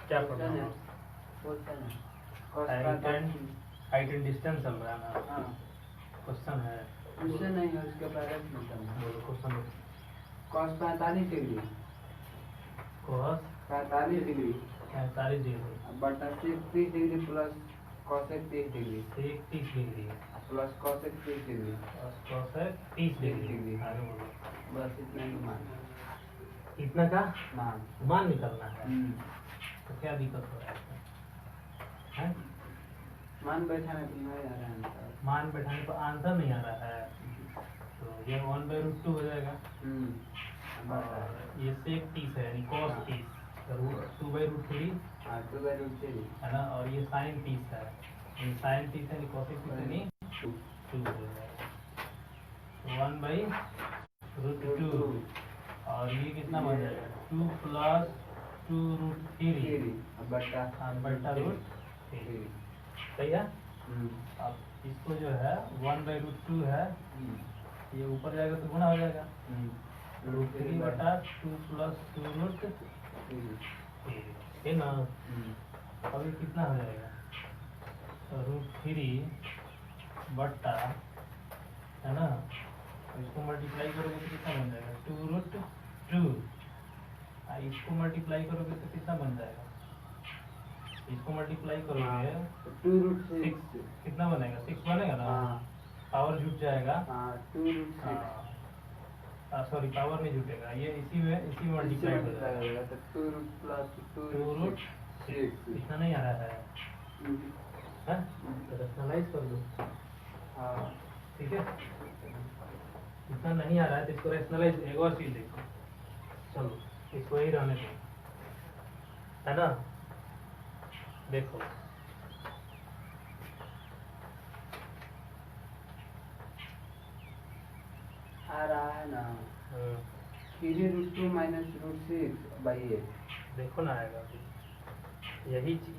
क्या पढ़ना है? हाइट एंड डिस्टेंस चल रहा है ना? हाँ क्वेश्चन है, उससे नहीं है, उसके पहले बोलो question. cos 45 degree, cos 45 degree 45 degree बटा 30 degree plus cosec 30 degree, 30 degree plus cosec 30 degree, cosec 30 degree. Degree. आगे बोलो। बस इतना ही मान इतना का मान। मान निकलना है, तो क्या दिक्कत हो रहा है इसमें? हैं? मान बैठाने पर नहीं आ रहा है आंसर। मान बैठाने पर आंसर नहीं आ रहा है, तो ये 1/√2 हो जाएगा। और ये sec 30 है यानी cos 30, 2/√3 हाँ 2/√3 है ना, और ये sin 30 है, ये sin 30 यानी cosec 30 यानी 2 हो जाएगा, 1/√2। और ये कितना बन जाएगा? 2 + 2√3 बटा √3। सही है। अब इसको जो है 1/√2 है, ये ऊपर जाएगा तो गुना हो जाएगा, √3 बटा 2 + 2√3 है ना। अब ये कितना हो जाएगा? √3 बटा, है ना, इसको मल्टीप्लाई करोगे तो कितना बन जाएगा? 2√2। इसको मल्टीप्लाई करोगे तो कितना बन जाएगा? इसको मल्टीप्लाई करोगे 2√6 कितना बनेगा? 6 बनेगा ना। पावर जुट जाएगा, सॉरी पावर नहीं जुटेगा, ये इसी में मल्टीप्लाई हो जाएगा, तो 2√+2√6 इतना नहीं आ रहा है, तो रैशनलाइज कर दो। ठीक है, इतना नहीं आ रहा है तो इसको रैशनलाइज। एक और चीज देखो, चलो इसको ही रहने दो, है ना। देखो आ रहा है ना 3√2 - √6/8। देखो ना आएगा अभी।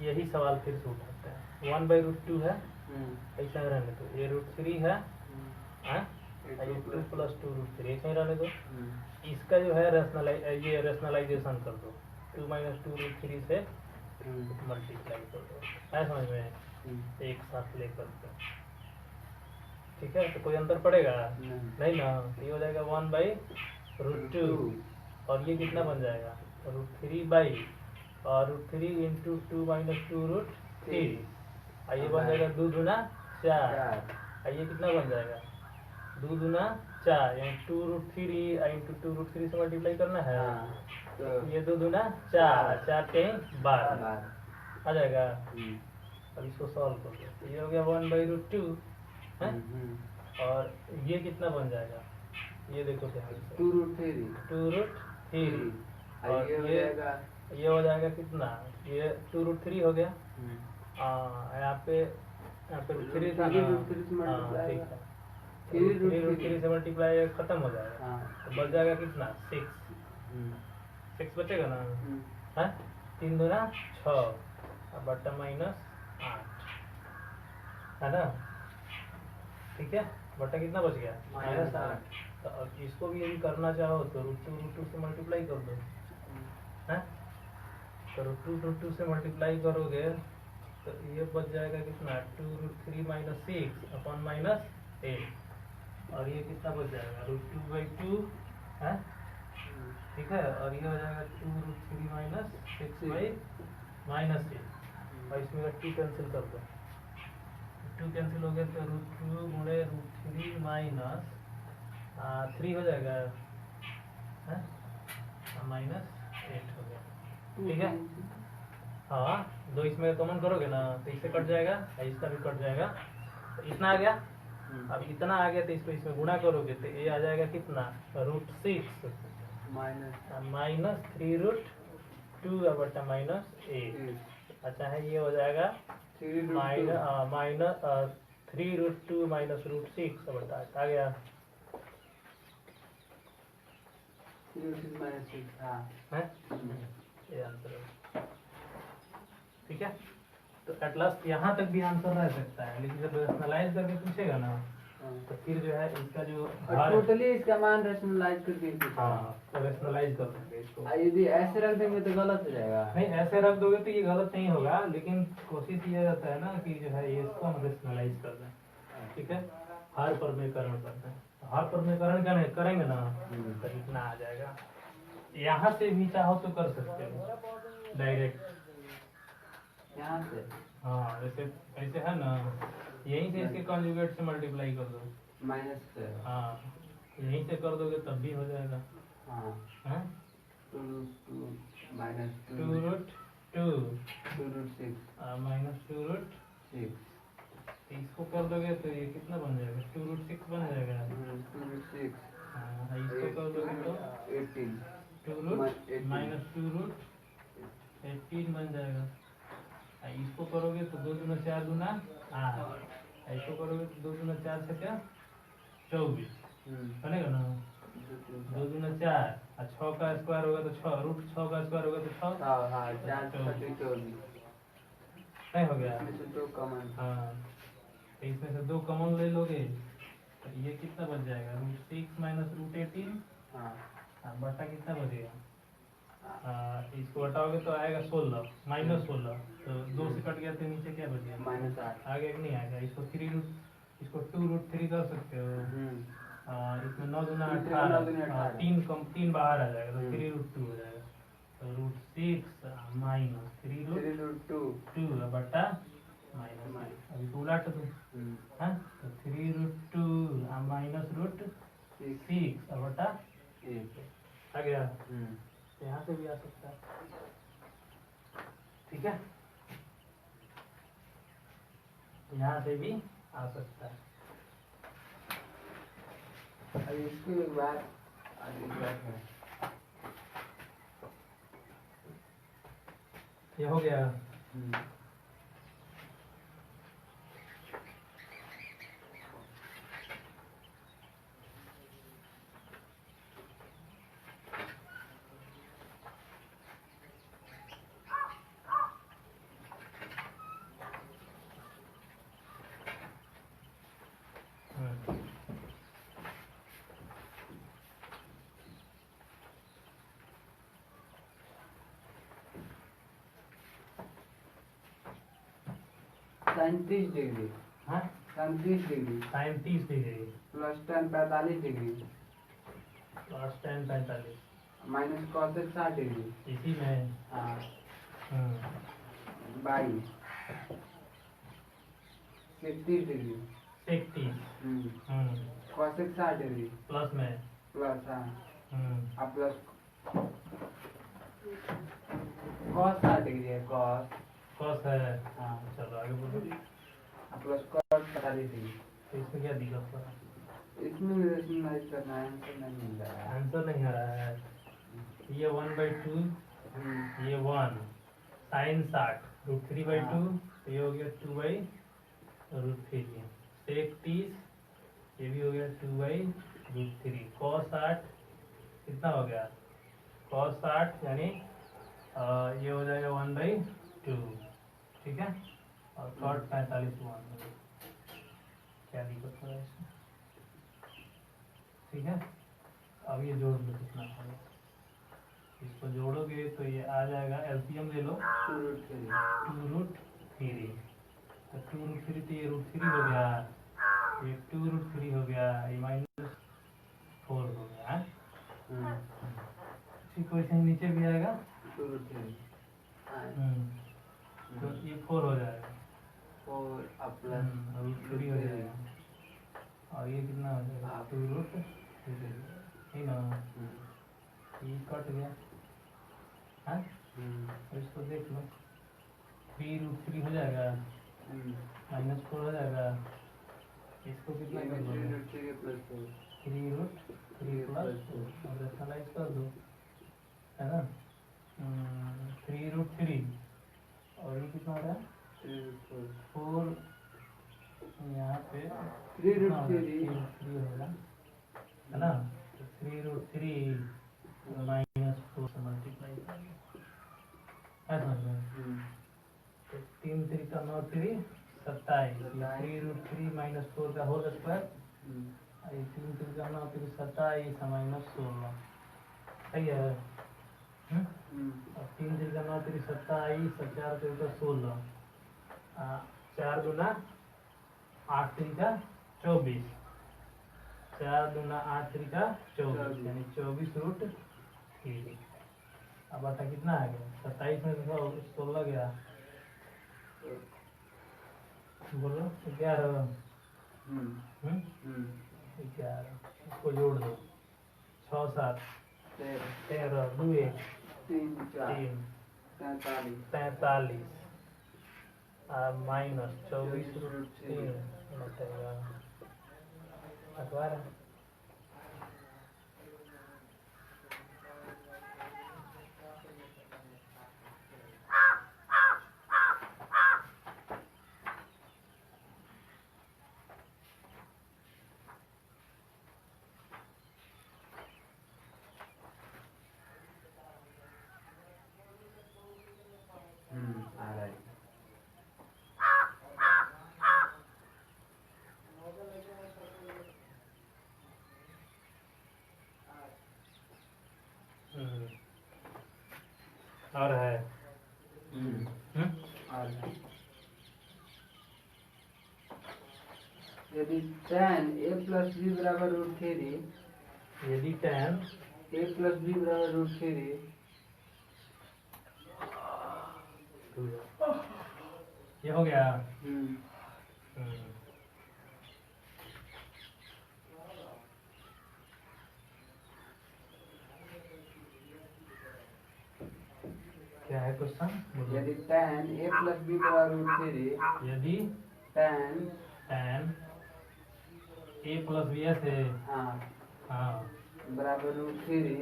यही सवाल फिर से उठाते हैं। 1/√2 है, ऐसा ही रहने दो। ये √3 है, ये 2 + 2√3 ऐसा ही रहने दो। इसका जो है ये रैशनलाइजेशन कर दो, 2 - 2√3 से मल्टीप्लाई कर दो, है समझ में, एक साथ लेकर के। ठीक है, तो कोई अंतर पड़ेगा नहीं ना। ये हो जाएगा 1/√2, और ये कितना बन जाएगा? √3 और √3 × 2 - 2√3, ये बन जाएगा 2 दूना 4। ये कितना बन जाएगा? 2 दूना 4, यानी 2√3 × 2√3 से मल्टीप्लाई करना है, तो ये 2 दूना 4, 4 के 12 आ जाएगा। अब इसको सॉल्व कर दो, ये हो गया 1/√2 है, और ये कितना बन जाएगा? ये देखो ध्यान से, 2√3 और ये हो जाएगा कितना? ये 2√3 हो गया। यहाँ पे √3 था ना, ठीक है, 3√3 से मल्टीप्लाई खत्म हो जाएगा, तो बच जाएगा कितना? 6 बचेगा ना, है। 3 दूना 6 बटा -8, है ना। ठीक है, बटा कितना बच गया? -8। तो अब इसको भी यदि करना चाहो तो √2 से मल्टीप्लाई कर दो, है। तो √2 से मल्टीप्लाई करोगे तो ये बच जाएगा कितना? 2√3 - 6 / -8, और ये कितना बच जाएगा? √2/2 है, ठीक है, और ये हो जाएगा 2√3 - 6/-8, और इसमें 2 कैंसिल कर दो, 2 कैंसिल हो गया तो √2 × √3 - 3 हो जाएगा, है, -8 हो गया। ठीक है, हाँ, 2 इसमें कॉमन करोगे ना तो इससे कट जाएगा, इसका भी कट जाएगा, तो इतना आ गया। अब इतना आ गया तो इसको इसमें गुणा करोगे तो ये आ जाएगा कितना? √6 - 3√2 बटा -8। अच्छा है, ये हो जाएगा -3√2 - √6 बटा 8 आ गया। है ये आंसर है। ठीक है, तो एट लास्ट यहाँ तक भी आंसर रह सकता है, लेकिन जब रैशनलाइज करके पूछेगा ना तो फिर जो है इसका जो और टोटली इसका मान रेशनलाइज करके हाँ रेशनलाइज कर देंगे इसको। यदि ऐसे रख देंगे तो गलत हो जाएगा। नहीं ऐसे रख दोगे तो ये गलत नहीं होगा, लेकिन कोशिश ये रहता है ना कि जो है ये इसको हम रेशनलाइज कर दें, ठीक है, हर परमीकरण करते हैं, हर परमीकरण करेंगे ना तो इतना आ जाएगा। यहाँ से भी चाहो तो कर सकते हो डायरेक्ट यहाँ से, हाँ जैसे ऐसे है ना, यहीं से इसके कॉन्जुगेट से मल्टीप्लाई कर दो, माइनस से, हाँ यहीं से कर दोगे तब भी हो जाएगा। हाँ हाँ 2 minus 2 root 2 2 root 6 minus 2 root 6, इसको कर दोगे तो ये कितना बन जाएगा, 2 रूट 6 बन जाएगा। 2 रूट 6, हाँ इसको कर दोगे तो 18, 2 रूट माइनस 2 रूट 18 बन जाएगा। इसको करोगे तो 2 दूना 4 दूना 8, इसको करोगे तो 2 दूना 4 से क्या 24 बनेगा ना, 2 दूना 4 और 6 का स्क्वायर होगा तो 6 रूट 6 का स्क्वायर होगा तो 6, हाँ 4 24 नहीं हो गया। इसमें से 2 कॉमन, हाँ तो इसमें से 2 कॉमन ले लोगे तो ये कितना बच जाएगा, रूट 6 माइनस रूट 18, हाँ बटा कितना बचेगा, इसको हटाओगे तो आएगा 16 माइनस 16, तो 2 से कट गया तो नीचे क्या बच गया माइनस 8, आगे नहीं आएगा। इसको 3 रूट, इसको 2 रूट 3 कर सकते हो, इसमें 9 दूना 18, 3 बाहर आ जाएगा तो 3 रूट 2 हो जाएगा, तो रूट 6 माइनस 3 रूट 2 बटा माइनस, अभी तो उलट दो, हाँ तो 3 रूट 2 माइनस रूट 6 बटा 1 आ गया। यहाँ से भी आ सकता है, ठीक है, यहाँ से भी आ सकता है। अब इसके बाद आगे है, ये हो गया। सैंतीस डिग्री, हाँ 37 degree 37 degree plus 10 45 degree plus 10 45 minus cosec 60 degree, इसी में हाँ 22 31 डिग्री 31 कॉसेक 60 डिग्री प्लस में प्लस, हाँ अब प्लस कॉस 60 डिग्री है, कॉस कॉस है, हाँ चलो आगे बोलो। प्लस कॉस 45 डिग्री, तो इसमें क्या दिक्कत है, इसमें रेशनलाइज करना है, आंसर नहीं मिल रहा है, आंसर नहीं आ रहा है। ये 1/2, ये 1 साइन 60 रूट 3/2, तो ये हो गया 2/√3, सेक 30, ये भी हो गया 2/√3, cos 60 कितना हो गया, cos 60 यानी ये हो जाएगा 1/2, ठीक है, और cot 45 1, क्या दिक्कत हो रहा है इसमें, ठीक है। अब ये जोड़ लो कितना होगा, इसको जोड़ोगे तो ये आ जाएगा, एलसीएम ले लो 2√3, तो 2√3 तो ये √3 हो गया, ये 2√3 हो गया, ये -4 हो गया है, इसी क्वेश्चन नीचे भी आएगा, तो ये 4 हो जाएगा, 4 प्लस √3 हो जाएगा, और ये कितना हो जाएगा 2√3, है ना, ये कट गया, हाँ इसको देख लो, 3√3 हो जाएगा, -4 हो जाएगा, इसको कितना कर दो 3√3 प्लस और रेशनलाइज कर दो, है ना, 3√3 और ये कितना हो रहा है 4, यहाँ पे 3√3 होगा, है ना, तो 3√3 -4 से मल्टीप्लाई करेंगे, है समझ में, तो 3 3 का 9 3 27, 3√3 -4 का होल स्क्वायर ये 3 3 9 3 27 माइनस 16 सही है। अब 3 3 9 3 27 और 4 3 16 4 दूना 8 3 24 4 दूना 8 3 24 यानी 24 रूट 3। अब बता कितना आ गया 27 में से 16 गया बोलो 11 11 इसको जोड़ दो 6 7 13 2 1 3 43 माइनस 24 रूट 3 बटेगा 12। आ रहा है। और है यदि tan a प्लस b बराबर रूट 3 यदि tan a प्लस b बराबर रूट 3 ये हो गया। क्या है क्वेश्चन? यदि tan a प्लस b बराबर रूट 3 यदि tan a प्लस बी से हाँ बराबर रूट 3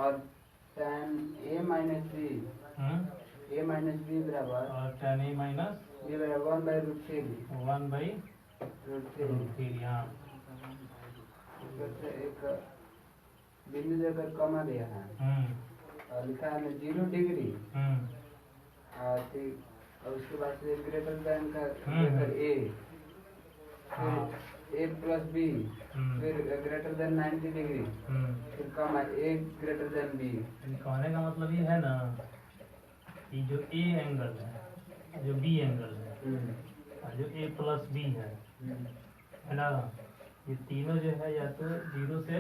और tan a minus b a minus b बराबर और tan a माइनस b बराबर 1 by root 3 1 by root root 3 हाँ एक बिंदु देकर कमा दिया है और लिखा है 0 डिग्री और उसके बाद से ग्रेटर देन का लेकर a फिर a प्लस b फिर ग्रेटर देन 90 डिग्री फिर कमा a ग्रेटर देन b। कहने का मतलब ये है ना कि जो a एंगल है जो b एंगल है और जो a प्लस b है ना ये तीनों जो है या तो 0 से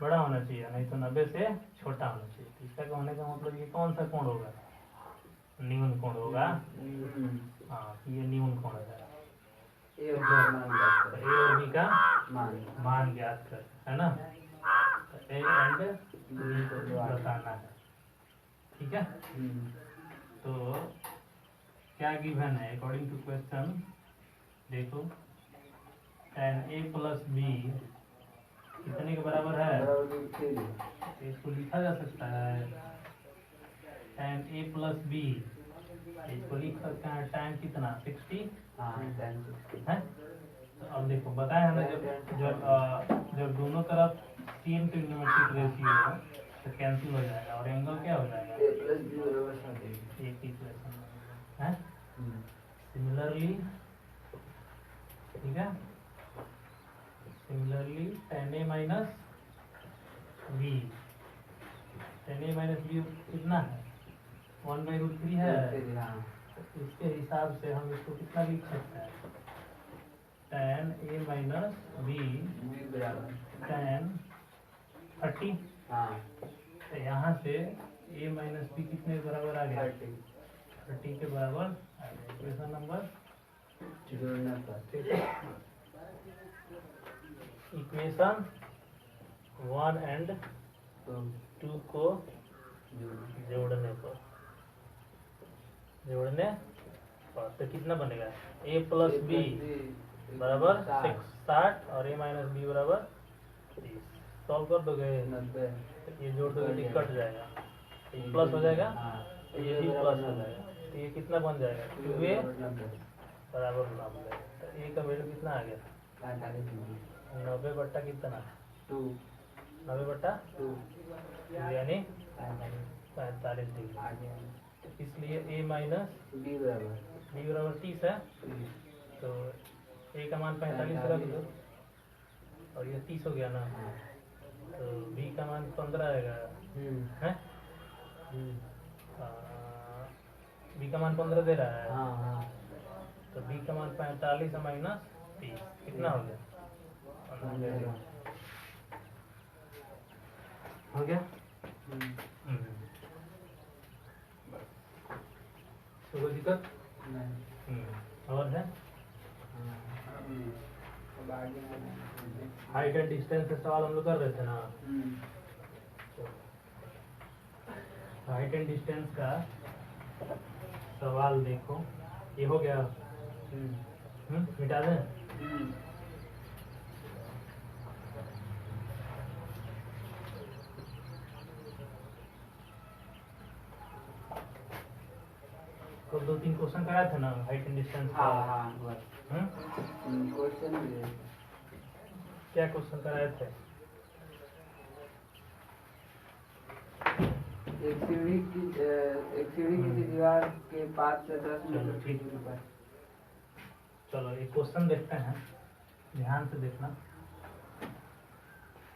बड़ा होना चाहिए नहीं तो 90 से छोटा होना चाहिए। तो इसका कहने का मतलब ये कौन सा कोण होगा? न्यून कोण होगा। हाँ ये न्यून कोण है। ए और बी का मान ज्ञात कर है ना ए एंड बी को बताना है। ठीक है तो क्या गिवन है अकॉर्डिंग टू क्वेश्चन देखो tan a प्लस बी कितने के बराबर है? इसको लिखा जा सकता है tan a प्लस बी इसको लिख सकते हैं tan कितना 60 है। अब देखो बताया है ना जब दोनों तरफ सेम ट्रिग्नोमेट्रिक रेशियो हो तो कैंसिल हो जाएगा और एंगल क्या हो जाएगा एक इक्वेशन है। सिमिलरली ठीक है similarly tan a minus B कितना है 1 बाई रूट 3 है। तो इसके हिसाब से हम इसको कितना लिख सकते हैं tan a minus B tan 30 तो यहाँ से a माइनस बी कितने के बराबर आ गया 30 के बराबर आ गया। इक्वेशन नंबर इक्वेशन 1 एंड 2 को जोड़ने पर तो कितना बनेगा a प्लस बी बराबर 60 और a माइनस बी बराबर 30। सॉल्व कर दोगे तो ये जोड़ दोगे तो कट जाएगा प्लस हो जाएगा ये भी प्लस हो जाएगा तो ये कितना बन जाएगा 2a बराबर 90। तो a का वैल्यू कितना आ गया 90 बट्टा कितना 90 बट्टा 2 यानी 45 डिग्री। इसलिए a माइनस बी बराबर 30 है तो a का मान 45 रख दो और ये 30 हो गया ना, तो b का मान 15 आएगा है। b का मान 15 दे रहा है। हाँ तो b का मान 45 माइनस 30 कितना हो गया? 15 हो गया। तो कोई दिक्कत और है? हाइट एंड डिस्टेंस का सवाल हम लोग कर रहे थे ना। हाइट एंड डिस्टेंस का सवाल देखो, ये हो गया। मिटा दें। तो 2-3 क्वेश्चन कराए थे ना हाइट एंड डिस्टेंस का। क्वेश्चन क्या क्वेश्चन कराए थे? एक सीढ़ी किसी दीवार के 5 से 10 मीटर की दूरी पर। चलो एक क्वेश्चन देखते हैं, ध्यान से देखना,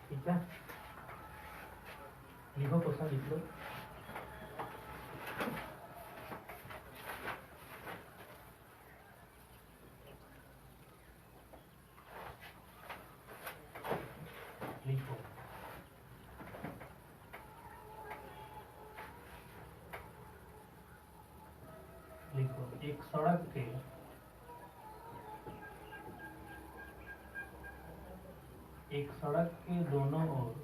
ठीक है? लिखो क्वेश्चन, लिख लो। लिखो। लिखो, एक सड़क के दोनों ओर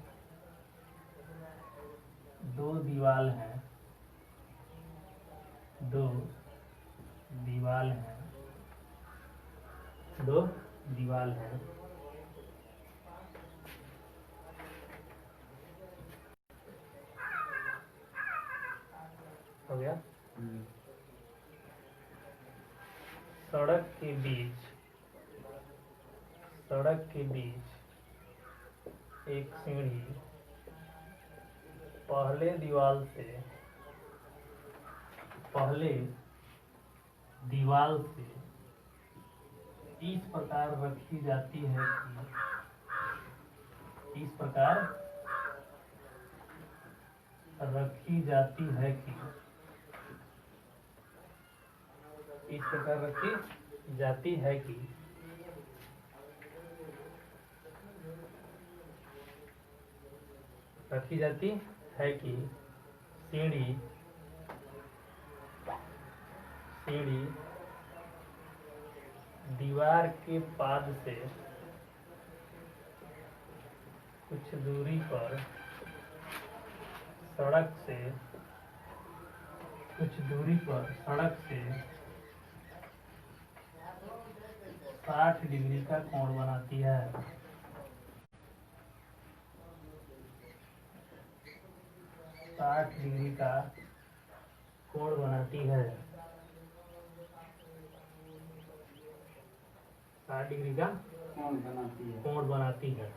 2 दीवार हैं। 2 दीवार हैं। 2 दीवार हैं। हो गया। सड़क के बीच एक सीढ़ी पहले दीवार से इस प्रकार रखी जाती है कि रखी जाती है कि सीढ़ी दीवार के पाद से कुछ दूरी पर सड़क से 60 डिग्री का कोण बनाती है। 60 डिग्री का कोण बनाती है। 60 डिग्री का कोण बनाती है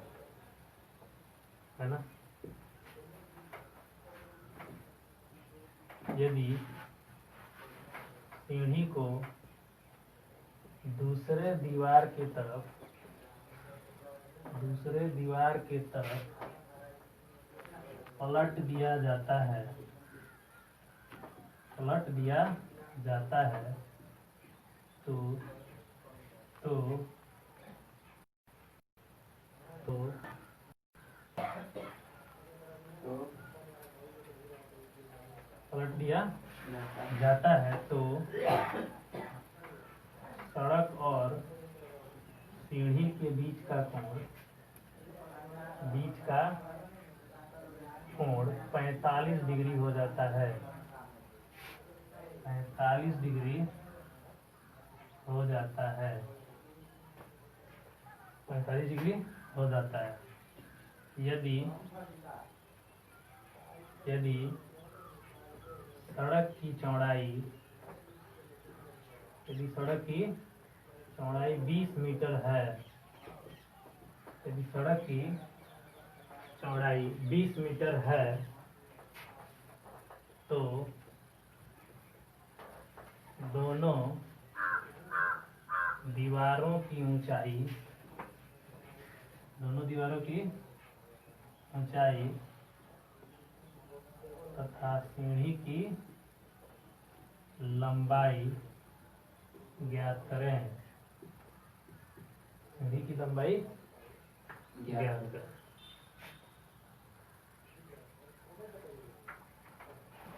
ना। यदि सीढ़ी को दूसरे दीवार के तरफ पलट दिया जाता है तो पलट दिया जाता है तो सड़क और सीढ़ी के बीच का कोण 45 डिग्री हो जाता है। 45 डिग्री हो जाता है। 45 डिग्री हो जाता है। यदि सड़क की चौड़ाई 20 मीटर है, यदि सड़क की चौड़ाई 20 मीटर है तो दोनों दीवारों की ऊंचाई दोनों दीवारों की ऊंचाई तथा सीढ़ी की लंबाई ज्ञात करें। सीढ़ी की लंबाई ज्ञात करें।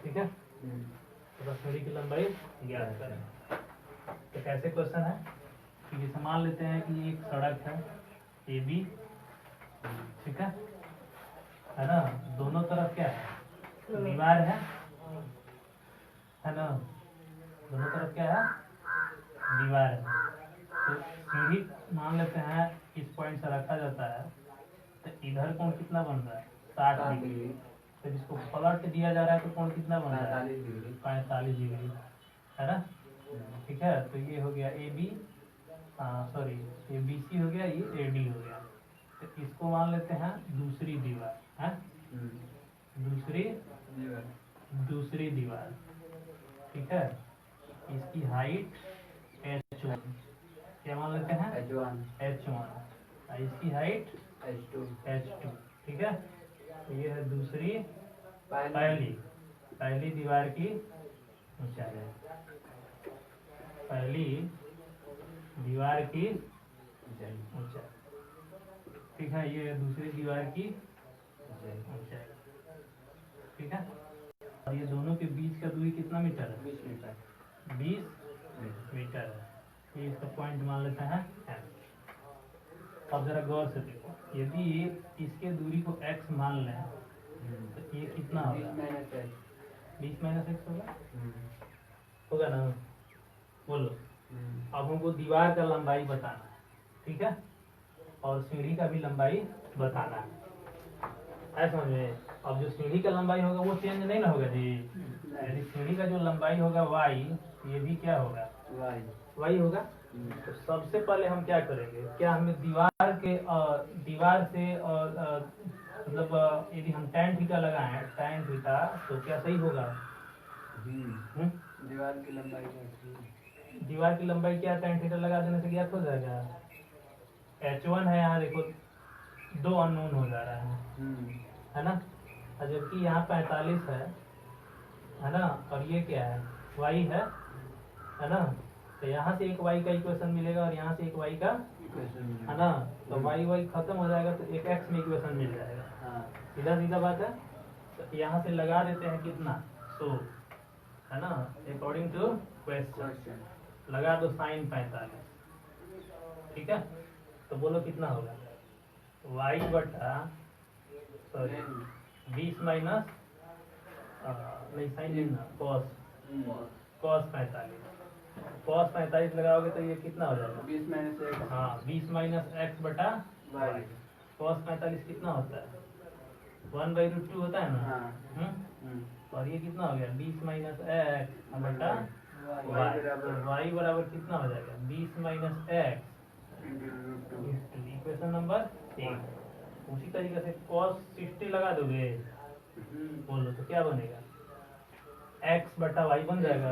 ठीक है, तो सीढ़ी की लंबाई ज्ञात करें। तो कैसे क्वेश्चन है कि जैसे मान लेते हैं कि एक सड़क है ए बी, ठीक है ना, दोनों तरफ क्या है, दीवार है ना, दोनों तरफ क्या है, दीवार है। तो सीढ़ी मान लेते हैं इस पॉइंट से रखा जाता है, तो इधर कोण कितना बन रहा है, 60 डिग्री। तो जिसको पलट दिया जा रहा है तो कोण कितना बन रहा है, 45 डिग्री, है ना। ठीक है, तो ये हो गया ए बी, सॉरी ये बी सी हो गया, ये ए डी हो गया। तो इसको मान लेते हैं दूसरी दीवार है, दूसरी दीवार, ठीक है। इसकी हाइट h1, क्या मान लेते हैं, h1, इसकी हाइट h2, ठीक है। तो ये है दूसरी, पहली दीवार की ऊंचाई, पहली दीवार की ऊंचाई, ठीक है। ये दूसरी दीवार की ऊंचाई, ठीक है। और ये दोनों के बीच का दूरी कितना मीटर है, 20 मीटर है। ये इसका पॉइंट मान लेते हैं M। अब जरा गौर से देखो, यदि इसके दूरी को x मान लें तो ये कितना होगा, 20 माइनस x होगा ना, बोलो। अब हमको दीवार का लंबाई बताना है, ठीक है, और सीढ़ी का भी लंबाई बताना है, ऐसा समझ में। अब जो सीढ़ी का लंबाई होगा वो चेंज नहीं ना होगा जी। यदि सीढ़ी का जो लंबाई होगा y, ये भी क्या होगा, y होगा। तो सबसे पहले हम क्या करेंगे, क्या हमें दीवार से मतलब यदि हम tan थीटा लगाएं, tan थीटा, तो क्या सही होगा, दीवार की लंबाई क्या tan थीटा लगा देने से ज्ञात हो जाएगा। h1 है, यहाँ देखो 2 अननोन हो जा रहा है ना, और जबकि यहाँ 45 है ना, और ये क्या है, y है ना। तो यहाँ से एक y का इक्वेशन मिलेगा और यहाँ से एक y का, है ना। तो y खत्म हो जाएगा तो एक x में इक्वेशन मिल जाएगा, सीधा सीधा बात है। तो यहाँ से लगा देते हैं कितना, 100, है ना, अकॉर्डिंग टू क्वेश्चन लगा दो sin 45, ठीक है। तो बोलो कितना होगा, y बटा, सॉरी 20 माइनस, नहीं साइन लेना, cos 45 लगाओगे तो ये कितना हो जाएगा, 20 माइनस x बटा y। cos 45 कितना होता है, 1/√2 होता है ना। और ये कितना हो गया, 20 माइनस x बटा y। तो y बराबर कितना हो जाएगा, 20 माइनस x, इक्वेशन नंबर 1। उसी तरीके से cos 60 लगा दोगे, बोलो तो क्या बनेगा, x बटा y बन जाएगा।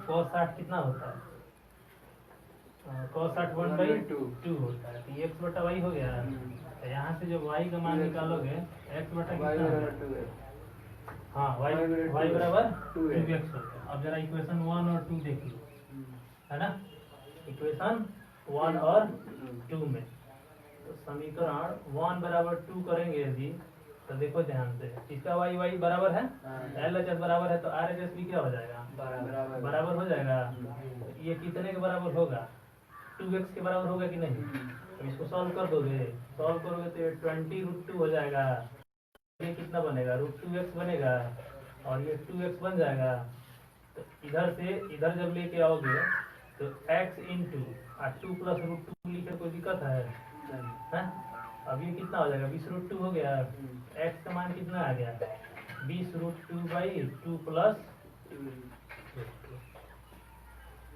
cos 60 कितना होता है, cos 60 1/2 होता है, तो x बटा y हो गया। तो यहाँ से जब y का मान निकालोगे, x बटा कितना होगा, हाँ y बराबर 2x होगा। अब जरा इक्वेशन 1 और 2 देख लो, है ना, इक्वेशन 1 और 2 में। तो समीकरण 1 बराबर 2 करेंगे यदि, तो देखो ध्यान से, इसका y बराबर है, LHS बराबर है, तो RHS भी क्या हो जाएगा, बराबर हो जाएगा। तो ये कितने के बराबर होगा, 2x के बराबर होगा कि नहीं। तो इसको सॉल्व कर दोगे, सॉल्व करोगे तो ये 20√2 हो जाएगा। ये कितना बनेगा, √2x बनेगा, और ये 2x बन जाएगा। तो इधर से इधर जब लेके आओगे तो x इंटू 2 प्लस √2 लिखे, कोई दिक्कत है? अब ये कितना हो जाएगा, 20√2 हो गया। x का मान कितना आ गया, 20√2/2 प्लस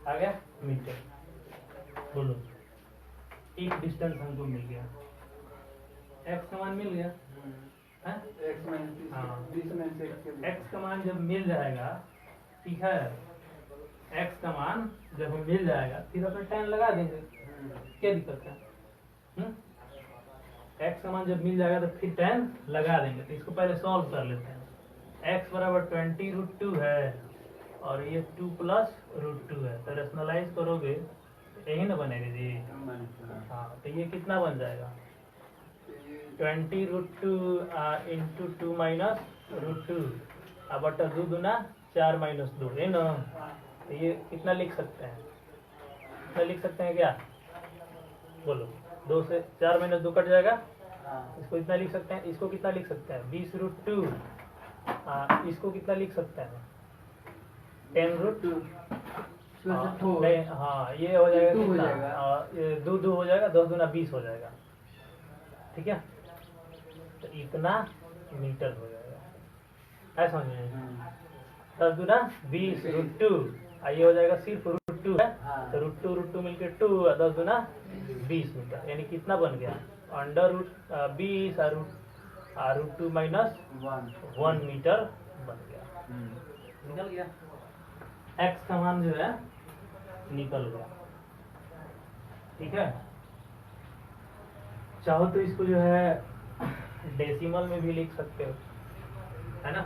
आ गया मीटर। बोलो, एक डिस्टेंस हमको मिल गया, x का मान मिल गया है। x का मान जब मिल जाएगा, ठीक है, x का मान जब मिल जाएगा फिर अपन tan लगा देंगे, क्या दिक्कत है। एक्स का मान जब मिल जाएगा तो फिर tan लगा देंगे। तो इसको पहले सॉल्व कर लेते हैं। x बराबर 20√2 है और ये 2 प्लस √2 है, तो रेशनलाइज करोगे यही ना बनेगा जी। हाँ, तो ये कितना बन जाएगा 20√2 इंटू 2 माइनस √2 अब बटा 2 दूना 4 माइनस 2 है ना। तो ये कितना लिख सकते हैं, कितना लिख सकते हैं क्या बोलो। 2 से 4 माइनस 2 कट जाएगा, इसको इतना लिख सकते हैं। इसको कितना लिख सकते हैं 20√2, इसको कितना लिख सकते हैं 10√2। नहीं, हाँ ये हो जाएगा कितना, ये 2 2 हो जाएगा, 10 दूना 20 हो जाएगा, ठीक है। तो इतना मीटर हो जाएगा, ऐसा समझ में। 10 दूना 20 √2, ये हो जाएगा सिर्फ √2 है, तो √2 मिलके 2, 10 दूना 20 मीटर, यानी कितना बन गया अंडर रूट 20 √2 माइनस 1 मीटर बन गया। निकल गया, x का मान जो है निकल गया, ठीक है। चाहो तो इसको जो है डेसिमल में भी लिख सकते हो, है ना।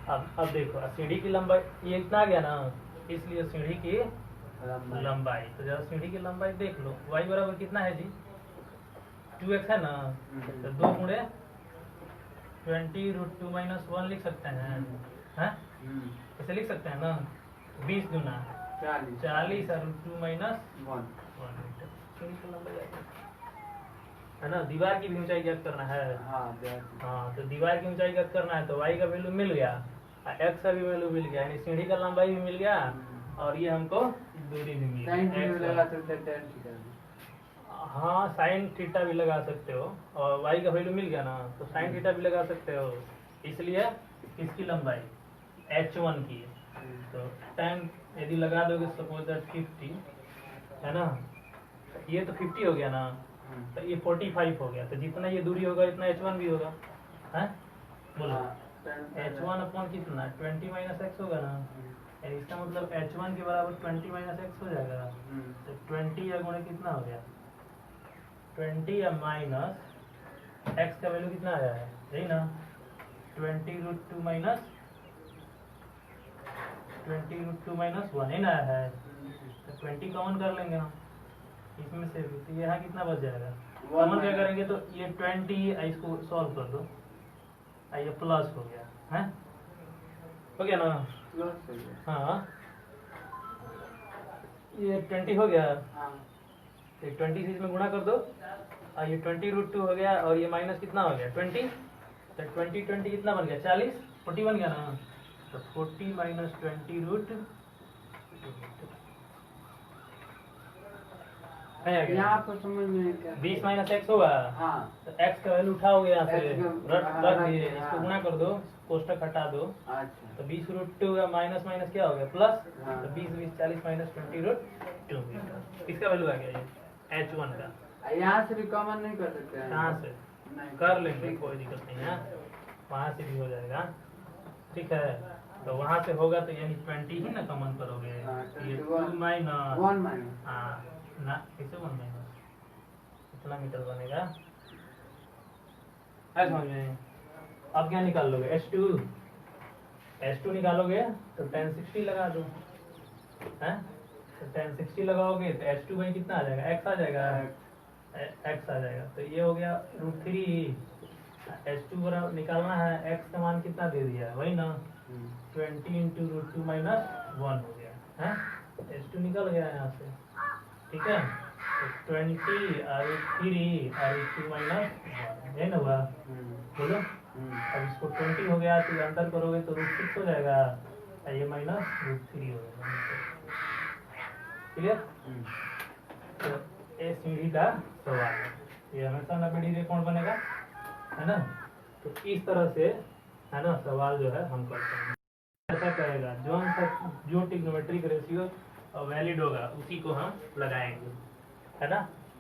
अब देखो सीढ़ी की लंबाई ये इतना आ गया ना, इसलिए सीढ़ी की लंबाई, तो जरा सीढ़ी की लंबाई देख लो। y बराबर कितना है जी 2x है ना, तो 2 गुणे 20√2 माइनस 1 लिख सकते हैं, हैं ऐसे लिख सकते हैं ना। 20 दूना 40 √2 माइनस 1 मीटर सीढ़ी की लंबाई है ना। दीवार की भी ऊंचाई ज्ञात करना है। हाँ, तो दीवार की ऊंचाई ज्ञात करना है तो y का वैल्यू मिल गया, x का भी वैल्यू मिल गया, यानी सीढ़ी का लंबाई भी मिल गया और ये हमको दूरी भी मिल गई। हाँ, साइन थीटा भी लगा सकते हो और y का वैल्यू मिल गया ना, तो साइन थीटा भी लगा सकते हो। इसलिए इसकी लंबाई h1 की, तो tan यदि लगा दोगे सपोज दैट 50 है ना, ये तो 50 हो गया ना, तो ये 45 हो गया, तो जितना ये दूरी होगा इतना h1 भी होगा, है बोलो। h1 अपॉन कितना 20 माइनस x होगा ना, इसका मतलब h1 के बराबर 20 माइनस x हो जाएगा। तो 20 या गुणे कितना हो गया 20 या माइनस x का वैल्यू कितना आया है, यही ना 20√2 माइनस 1 ही ना आया है, तो 20 कॉमन कर लेंगे हम इसमें से, तो यहाँ कितना बच जाएगा कॉमन क्या करेंगे, तो ये 20 इसको सॉल्व कर दो, ये प्लस हो गया है, हो गया ना। हाँ, ये 20 हो गया, तो 20 से इसमें गुणा कर दो, ये 20√2 हो गया और ये माइनस कितना हो गया 20, तो 20 कितना बन गया 40 बन गया ना, तो 40 माइनस 20√2 यहाँ आपको समझ में क्या 20 माइनस x होगा। हाँ, तो x का वैल्यू उठाओगे यहाँ से, रख दिए, इसको गुणा कर दो, कोष्टक हटा दो। अच्छा, तो 20√2 का माइनस माइनस क्या हो गया प्लस, तो 20 40 माइनस 20√2 इसका वैल्यू आ गया ये h1 का। यहाँ से भी कॉमन नहीं कर सकते हैं, कहाँ से कर लेंगे, कोई दिक्कत नहीं है, वहाँ से भी हो जाएगा, ठीक है। तो वहाँ से होगा तो यानी 20 ही ना कॉमन करोगे, ये 2 माइनस 1 माइनस, हाँ ना, कैसे 1 माइनस कितना मीटर बनेगा है समझ में। अब क्या निकाल लोगे H2 निकालोगे तो tan 60 लगा दो, हैं तो tan 60 लगाओगे तो H2 में कितना आ जाएगा x आ जाएगा, तो ये हो गया √3। H2 बराबर निकालना है, x का मान कितना दे दिया वही ना 20 इंटू √2 माइनस 1 हो गया है, H2 निकल गया यहाँ से, ठीक है। तो 20 √3 माइनस 1 है ना हुआ, बोलो। अब इसको 20 हो गया तो अंतर करोगे तो √6 हो जाएगा, ये माइनस √3 हो जाएगा, क्लियर। तो ये सीढ़ी का सवाल है, ये हमेशा 90 डिग्री कोण बनेगा, है ना। तो इस तरह से है ना सवाल जो है हम करते हैं, ऐसा करेगा जो ट्रिग्नोमेट्रिक रेशियो वैलिड होगा उसी को हम लगाएंगे, है ना।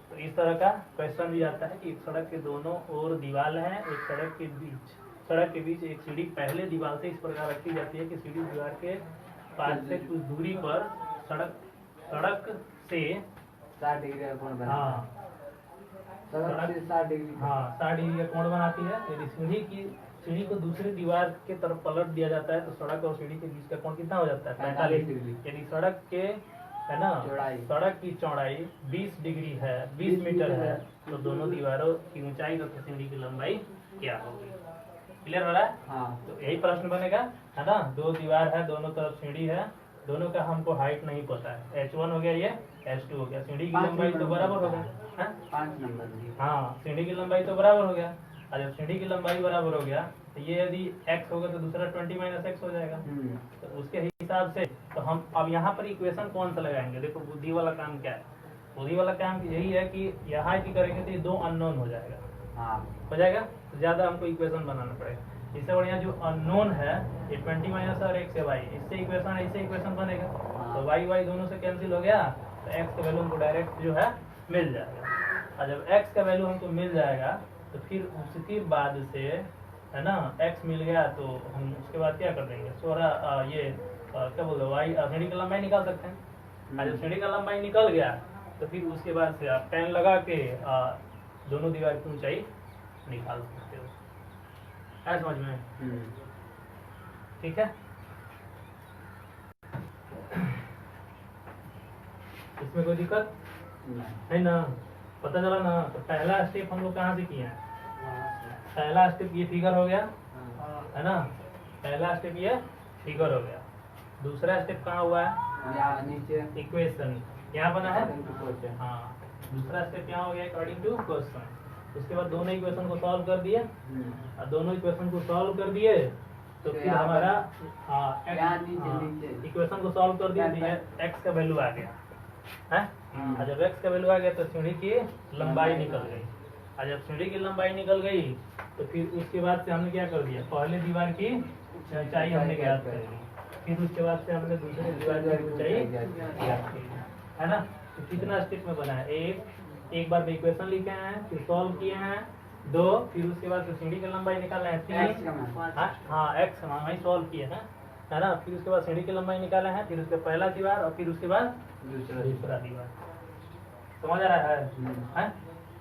तो इस तरह का क्वेश्चन भी आता है कि एक सड़क के दोनों ओर दीवार है, एक सड़क के बीच एक सीढ़ी पहले दीवार से इस प्रकार रखी जाती है कि सीढ़ी दीवार के पास से कुछ दूरी पर सड़क से 60 डिग्री का कोण बना। हाँ सड़क से 60 डिग्री। हाँ 60 डिग्री का कोण बनाती है। यदि सीढ़ी को दूसरी दीवार के तरफ पलट दिया जाता है तो सड़क और सीढ़ी के बीच का कोण कितना हो जाता है? 45 डिग्री। यदि सड़क के है ना सड़क की चौड़ाई 20 डिग्री है, 20 मीटर है, तो दोनों दीवारों की ऊंचाई तथा सीढ़ी की लंबाई क्या होगी? क्लियर हो रहा है? हाँ। तो यही प्रश्न बनेगा, है ना। दो दीवार है, दोनों तरफ सीढ़ी है, दोनों का हमको हाइट नहीं पता है। H1 हो गया, ये H2 हो गया। सीढ़ी की लंबाई तो बराबर हो गया, 5 नंबर। हाँ सीढ़ी की लंबाई तो बराबर हो गया। और जब सीढ़ी की लंबाई बराबर हो गया तो ये यदि x होगा तो दूसरा 20 माइनस एक्स हो जाएगा। तो उसके हिसाब से तो हम अब यहाँ पर इक्वेशन कौन सा लगाएंगे? देखो बुद्धि वाला काम क्या है? बुद्धि वाला काम यही है कि यहाँ की करेंगे तो ये दो अननोन हो जाएगा। हाँ हो जाएगा, तो ज्यादा हमको इक्वेशन बनाना पड़ेगा। इससे बढ़िया जो अननोन है ये 20 माइनस और x है y, इससे इक्वेशन बनेगा। तो y दोनों से कैंसिल हो गया तो x का वैल्यू हमको डायरेक्ट जो है मिल जाएगा। और जब x का वैल्यू हमको मिल जाएगा तो फिर उसके बाद से है ना x मिल गया तो हम उसके बाद क्या कर देंगे? क्या बोलते y सीढ़ी का लंबाई निकाल सकते हैं। और जब सीढ़ी का लंबाई निकल गया तो फिर उसके बाद से आप पेन लगा के दोनों दीवार की ऊंचाई निकाल सकते हो। है समझ में? ठीक है, इसमें कोई दिक्कत है ना? पता चला ना? तो पहला स्टेप हम लोग कहाँ से किए हैं? पहला स्टेप ये फिगर हो गया, है ना। पहला स्टेप ये फिगर हो गया। दूसरा स्टेप कहाँ हुआ है? नीचे इक्वेशन यहाँ बना है। हाँ दूसरा स्टेप यहाँ हो गया अकॉर्डिंग टू क्वेश्चन। उसके बाद दोनों इक्वेशन को सॉल्व कर दिए, और दोनों इक्वेशन को सॉल्व कर दिए तो फिर हमारा इक्वेशन को सॉल्व कर दिया तो एक्स का वैल्यू आ गया है। और जब एक्स का वैल्यू आ गया तो सीढ़ी की लंबाई निकल गई। और जब सीढ़ी की लंबाई निकल गई तो फिर उसके बाद से हमने क्या कर दिया? पहले दीवार की ऊंचाई हमने ज्ञात कर ली, फिर उसके बाद से हमने दूसरी दीवार की ऊंचाई ज्ञात की, है ना। तो कितना स्टेप में बना है? एक बार इक्वेशन लिखे हैं, फिर सॉल्व किए हैं 2, फिर उसके बाद सीढ़ी की लंबाई निकाले हैं 3। हाँ एक्स वही सॉल्व किए हैं, है ना। फिर उसके बाद सीढ़ी की लंबाई निकाले हैं, फिर उसके पहला दीवार और फिर उसके बाद दूसरा दीवार। समझ आ रहा है?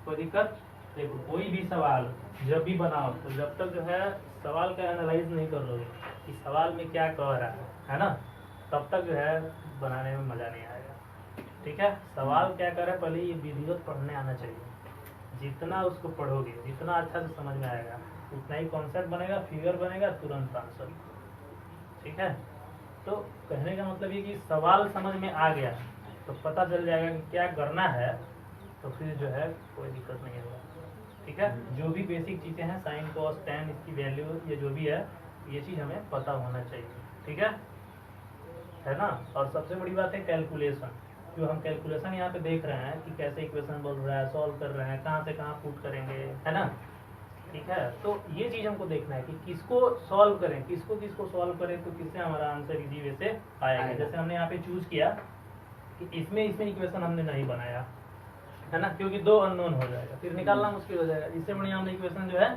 कोई दिक्कत? देखो कोई भी सवाल जब भी बनाओ तो जब तक जो है सवाल का एनालाइज नहीं कर लोगे कि सवाल में क्या कह रहा है ना, तब तक जो है बनाने में मजा नहीं आएगा। ठीक है, सवाल क्या कर रहा है पहले ये विधिवत पढ़ने आना चाहिए। जितना उसको पढ़ोगे जितना अच्छा से समझ में आएगा उतना ही कॉन्सेप्ट बनेगा, फिगर बनेगा, तुरंत आंसर। ठीक है, तो कहने का मतलब ये कि सवाल समझ में आ गया तो पता चल जाएगा कि क्या करना है, तो फिर जो है कोई दिक्कत नहीं होगा। ठीक है, जो भी बेसिक चीज़ें हैं साइन कॉस टेन इसकी वैल्यू ये जो भी है ये चीज़ हमें पता होना चाहिए। ठीक है ना। और सबसे बड़ी बात है कैलकुलेशन। जो हम कैलकुलेशन यहाँ पे देख रहे हैं कि कैसे इक्वेशन बोल रहा है, सॉल्व कर रहे हैं, कहाँ से कहाँ पुट करेंगे, है ना। ठीक है, तो ये चीज़ हमको देखना है कि किसको सॉल्व करें, किसको सॉल्व करें तो किससे हमारा आंसर इजी वे से आएगा। जैसे हमने यहाँ पे चूज किया कि इसमें इक्वेशन हमने नहीं बनाया, है ना, क्योंकि 2 अननोन हो जाएगा, फिर निकालना मुश्किल हो जाएगा। इससे बढ़िया हमने इक्वेशन जो है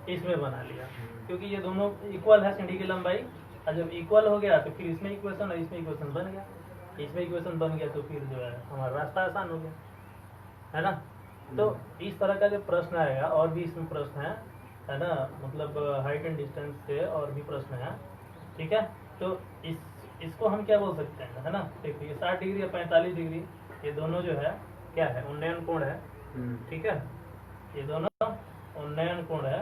इसमें बना लिया, क्योंकि ये दोनों इक्वल है सीढ़ी की लंबाई। और जब इक्वल हो गया तो फिर इसमें इक्वेशन और इसमें इक्वेशन बन गया, इसमें इक्वेशन बन गया तो फिर जो है हमारा रास्ता आसान हो गया, है ना। तो इस तरह का जो प्रश्न आएगा, और भी इसमें प्रश्न है ना, मतलब हाइट एंड डिस्टेंस से और भी प्रश्न है। ठीक है, तो इसको हम क्या बोल सकते हैं, है ना। देखो ये 60 डिग्री या 45 डिग्री ये दोनों जो है क्या है? उन्नयन कोण है। ठीक है, ये दोनों उन्नयन कोण है,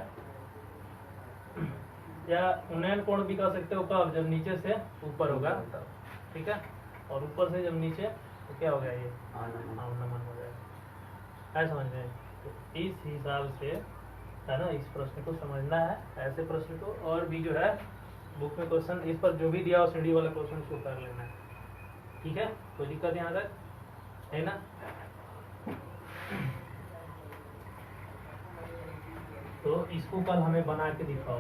या उन्नयन कोण भी कह सकते हो कब? जब नीचे से ऊपर होगा। ठीक है, और ऊपर से जब नीचे तो क्या हो गया? ये अवनमन हो जाएगा। समझ में? तो इस हिसाब से है ना इस प्रश्न को समझना है। ऐसे प्रश्न को और भी जो है बुक में क्वेश्चन इस पर जो भी दिया हो सीढ़ी वाला क्वेश्चन को कर लेना है। ठीक है, कोई दिक्कत यहाँ तक है ना। तो इसको कल हमें बना के दिखाओ,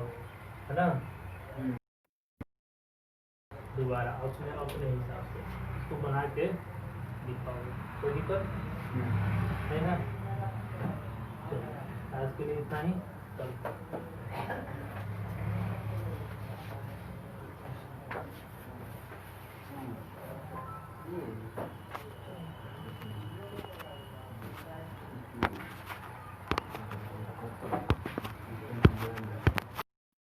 है ना, दोबारा अपने हिसाब से इसको बना के दिखाओ। कोई दिक्कत है ना। आज के लिए इतना ही, कल